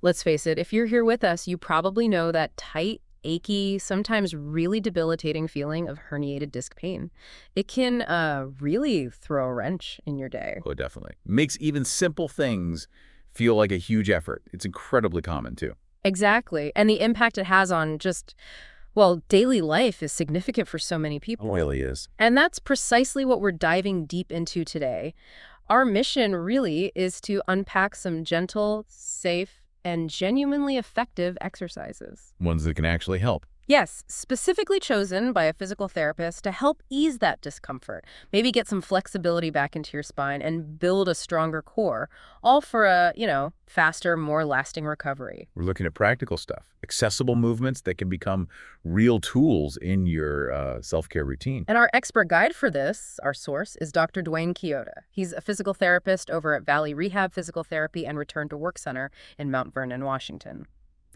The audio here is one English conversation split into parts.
Let's face it, if you're here with us, you probably know that tight, achy, sometimes really debilitating feeling of herniated disc pain. It can really throw a wrench in your day. Oh, definitely. Makes even simple things feel like a huge effort. It's incredibly common, too. Exactly. And the impact it has on just, well, daily life is significant for so many It people. really is. And that's precisely what we're diving deep into today. Our mission really is to unpack some gentle, safe, and genuinely effective exercises. Ones that can actually help. Yes, specifically chosen by a physical therapist to help ease that discomfort, maybe get some flexibility back into your spine and build a stronger core, all for a, faster, more lasting recovery. We're looking at practical stuff, accessible movements that can become real tools in your self-care routine. And our expert guide for this, our source, is Dr. Dwayne Chioda. He's a physical therapist over at Valley Rehab Physical Therapy and Return to Work Center in Mount Vernon, Washington.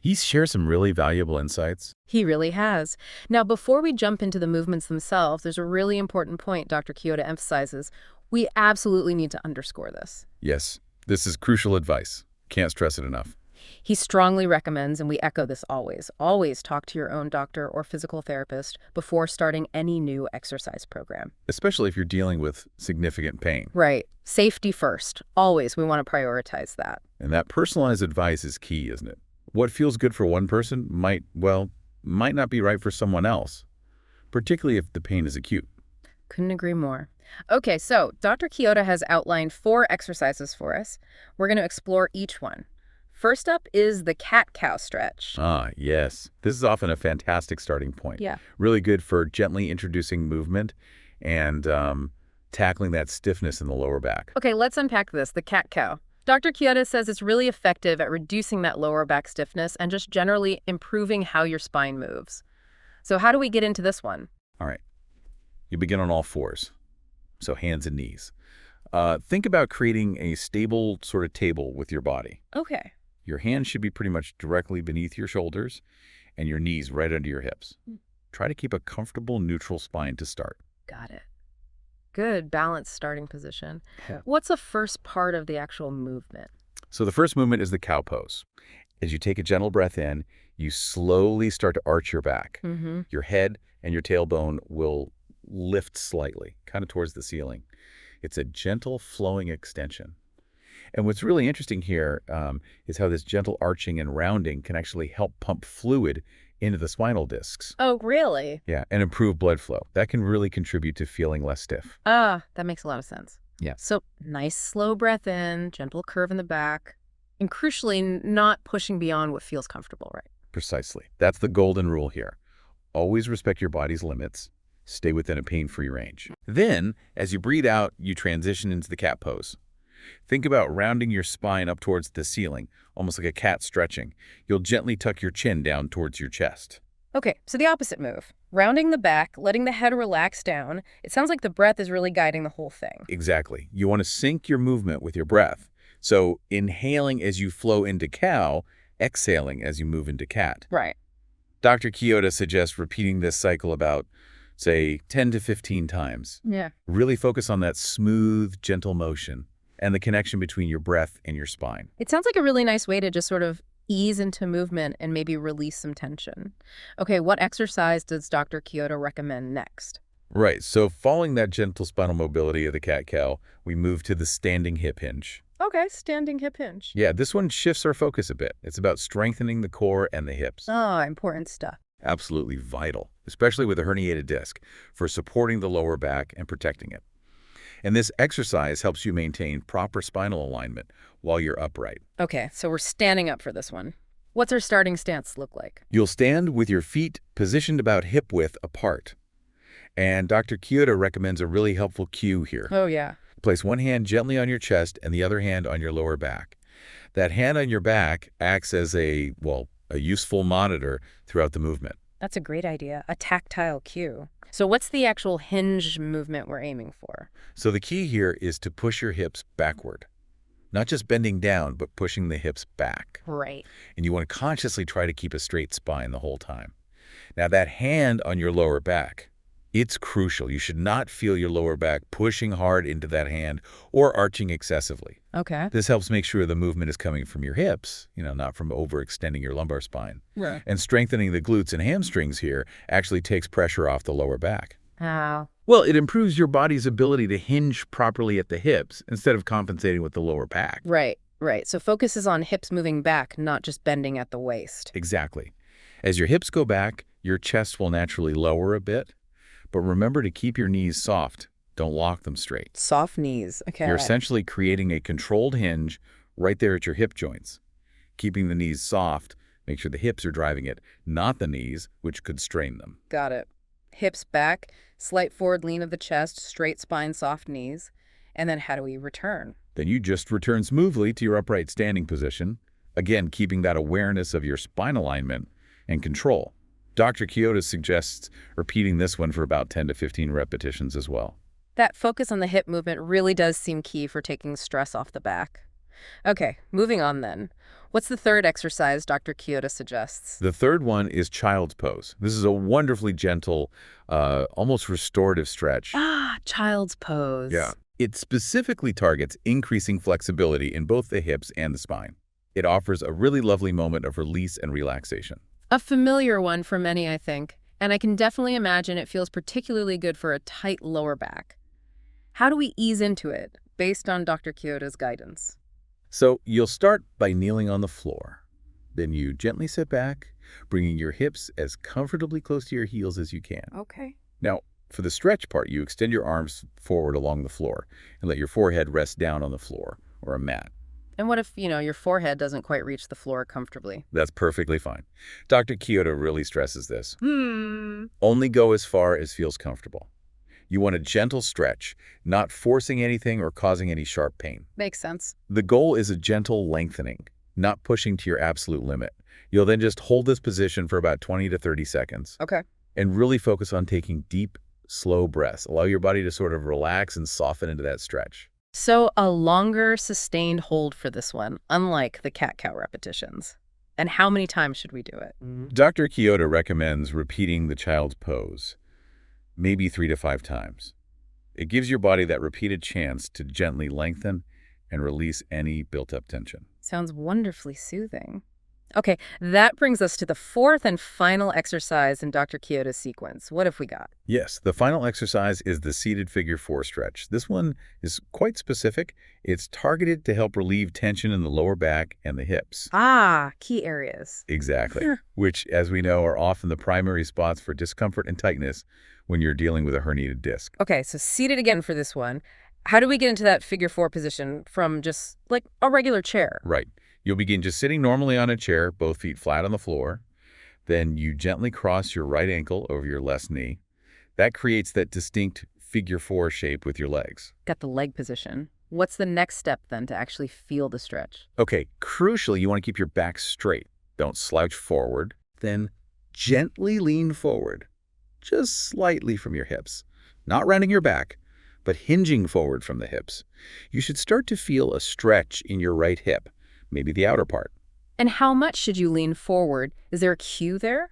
He shares some really valuable insights. He really has. Now, before we jump into the movements themselves, there's a really important point Dr. Chioda emphasizes. We absolutely need to underscore this. Yes, this is crucial advice. Can't stress it enough. He strongly recommends, and we echo this always talk to your own doctor or physical therapist before starting any new exercise program. Especially if you're dealing with significant pain. Right. Safety first. Always, we want to prioritize that. And that personalized advice is key, isn't it? What feels good for one person might not be right for someone else, particularly if the pain is acute. Couldn't agree more. Okay, so Dr. Chioda has outlined 4 exercises for us. We're going to explore each one. First up is the cat-cow stretch. Ah, yes. This is often a fantastic starting point. Yeah. Really good for gently introducing movement and tackling that stiffness in the lower back. Okay, let's unpack this, the cat-cow. Dr. Chioda says it's really effective at reducing that lower back stiffness and just generally improving how your spine moves. So how do we get into this one? All right. You begin on all fours, so hands and knees. Think about creating a stable sort of table with your body. Okay. Your hands should be pretty much directly beneath your shoulders and your knees right under your hips. Try to keep a comfortable, neutral spine to start. Got it. Good, balanced starting position. Yeah. What's the first part of the actual movement? So the first movement is the cow pose. As you take a gentle breath in, you slowly start to arch your back. Mm-hmm. Your head and your tailbone will lift slightly, kind of towards the ceiling. It's a gentle flowing extension. And what's really interesting here is how this gentle arching and rounding can actually help pump fluid into the spinal discs. Oh, really? Yeah, and improve blood flow. That can really contribute to feeling less stiff. Ah, that makes a lot of sense. Yeah. So nice slow breath in, gentle curve in the back, and crucially, not pushing beyond what feels comfortable, right? Precisely. That's the golden rule here. Always respect your body's limits. Stay within a pain-free range. Then, as you breathe out, you transition into the cat pose. Think about rounding your spine up towards the ceiling, almost like a cat stretching. You'll gently tuck your chin down towards your chest. Okay, so the opposite move. Rounding the back, letting the head relax down. It sounds like the breath is really guiding the whole thing. Exactly. You want to sync your movement with your breath. So inhaling as you flow into cow, exhaling as you move into cat. Right. Dr. Chioda suggests repeating this cycle about, say, 10 to 15 times. Yeah. Really focus on that smooth, gentle motion and the connection between your breath and your spine. It sounds like a really nice way to just sort of ease into movement and maybe release some tension. Okay, what exercise does Dr. Chioda recommend next? Right, so following that gentle spinal mobility of the cat-cow, we move to the standing hip hinge. Okay, standing hip hinge. Yeah, this one shifts our focus a bit. It's about strengthening the core and the hips. Ah, important stuff. Absolutely vital, especially with a herniated disc, for supporting the lower back and protecting it. And this exercise helps you maintain proper spinal alignment while you're upright. Okay, so we're standing up for this one. What's our starting stance look like? You'll stand with your feet positioned about hip width apart. And Dr. Chioda recommends a really helpful cue here. Oh, yeah. Place one hand gently on your chest and the other hand on your lower back. That hand on your back acts as a useful monitor throughout the movement. That's a great idea, a tactile cue. So what's the actual hinge movement we're aiming for? So the key here is to push your hips backward. Not just bending down, but pushing the hips back. Right. And you want to consciously try to keep a straight spine the whole time. Now that hand on your lower back, It's crucial. You should not feel your lower back pushing hard into that hand or arching excessively. Okay. This helps make sure the movement is coming from your hips, not from overextending your lumbar spine. Right. And strengthening the glutes and hamstrings here actually takes pressure off the lower back. How? Well, it improves your body's ability to hinge properly at the hips instead of compensating with the lower back. Right, right. So focus is on hips moving back, not just bending at the waist. Exactly. As your hips go back, your chest will naturally lower a bit. But remember to keep your knees soft. Don't lock them straight. Soft knees. Okay. You're essentially creating a controlled hinge right there at your hip joints. Keeping the knees soft, make sure the hips are driving it, not the knees, which could strain them. Got it. Hips back, slight forward lean of the chest, straight spine, soft knees. And then how do we return? Then you just return smoothly to your upright standing position, again keeping that awareness of your spine alignment and control. Dr. Kyoto suggests repeating this one for about 10 to 15 repetitions as well. That focus on the hip movement really does seem key for taking stress off the back. Okay, moving on then. What's the third exercise Dr. Kyoto suggests? The third one is child's pose. This is a wonderfully gentle, almost restorative stretch. Ah, child's pose. Yeah. It specifically targets increasing flexibility in both the hips and the spine. It offers a really lovely moment of release and relaxation. A familiar one for many, I think, and I can definitely imagine it feels particularly good for a tight lower back. How do we ease into it, based on Dr. Kyoto's guidance? So you'll start by kneeling on the floor. Then you gently sit back, bringing your hips as comfortably close to your heels as you can. Okay. Now, for the stretch part, you extend your arms forward along the floor and let your forehead rest down on the floor or a mat. And what if, your forehead doesn't quite reach the floor comfortably? That's perfectly fine. Dr. Kyoto really stresses this. Only go as far as feels comfortable. You want a gentle stretch, not forcing anything or causing any sharp pain. Makes sense. The goal is a gentle lengthening, not pushing to your absolute limit. You'll then just hold this position for about 20 to 30 seconds. Okay. And really focus on taking deep, slow breaths. Allow your body to sort of relax and soften into that stretch. So a longer, sustained hold for this one, unlike the cat-cow repetitions. And how many times should we do it? Dr. Kyoto recommends repeating the child's pose, maybe 3 to 5 times. It gives your body that repeated chance to gently lengthen and release any built-up tension. Sounds wonderfully soothing. Okay, that brings us to the fourth and final exercise in Dr. Kyoto's sequence. What have we got? Yes, the final exercise is the seated figure 4 stretch. This one is quite specific. It's targeted to help relieve tension in the lower back and the hips. Ah, key areas. Exactly, which, as we know, are often the primary spots for discomfort and tightness when you're dealing with a herniated disc. Okay, so seated again for this one. How do we get into that figure 4 position from just like a regular chair? Right. You'll begin just sitting normally on a chair, both feet flat on the floor. Then you gently cross your right ankle over your left knee. That creates that distinct figure 4 shape with your legs. Got the leg position. What's the next step then to actually feel the stretch? Okay, crucially, you want to keep your back straight. Don't slouch forward. Then gently lean forward, just slightly from your hips. Not rounding your back, but hinging forward from the hips. You should start to feel a stretch in your right hip, maybe the outer part. And how much should you lean forward? Is there a cue there?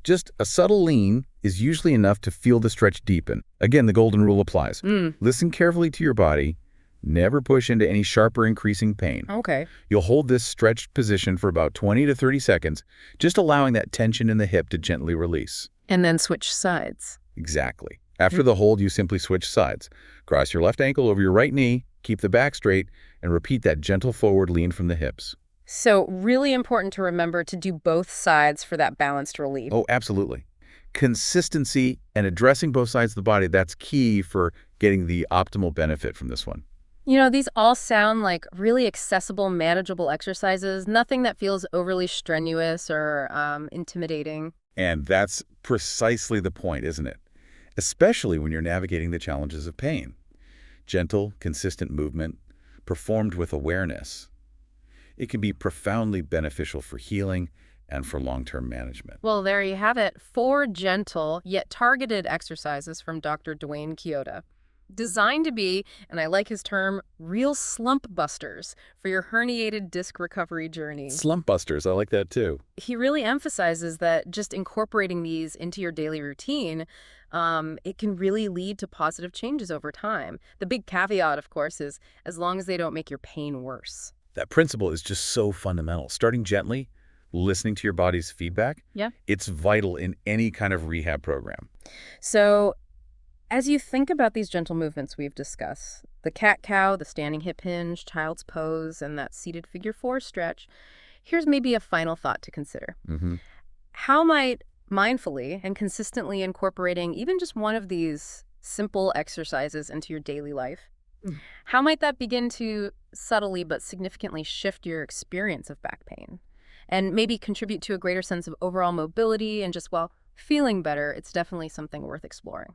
Just a subtle lean is usually enough to feel the stretch deepen. Again, the golden rule applies. Listen carefully to your body. Never push into any sharp or increasing pain. Okay. You'll hold this stretched position for about 20 to 30 seconds, just allowing that tension in the hip to gently release. And then switch sides. Exactly. After the hold, you simply switch sides. Cross your left ankle over your right knee, keep the back straight, and repeat that gentle forward lean from the hips. So really important to remember to do both sides for that balanced relief. Oh, absolutely. Consistency and addressing both sides of the body, that's key for getting the optimal benefit from this one. These all sound like really accessible, manageable exercises, nothing that feels overly strenuous or intimidating. And that's precisely the point, isn't it? Especially when you're navigating the challenges of pain. Gentle, consistent movement, performed with awareness. It can be profoundly beneficial for healing and for long-term management. Well, there you have it. 4 gentle yet targeted exercises from Dr. Dwayne Kyoto. Designed to be, and I like his term, real slump busters for your herniated disc recovery journey. Slump busters, I like that too. He really emphasizes that just incorporating these into your daily routine it can really lead to positive changes over time. The big caveat, of course, is as long as they don't make your pain worse. That principle is just so fundamental. Starting gently, listening to your body's feedback, Yeah. it's vital in any kind of rehab program. So as you think about these gentle movements we've discussed, the cat-cow, the standing hip hinge, child's pose, and that seated figure 4 stretch, here's maybe a final thought to consider. Hmm. How might mindfully and consistently incorporating even just one of these simple exercises into your daily life, how might that begin to subtly but significantly shift your experience of back pain? And maybe contribute to a greater sense of overall mobility and just, well, feeling better. It's definitely something worth exploring.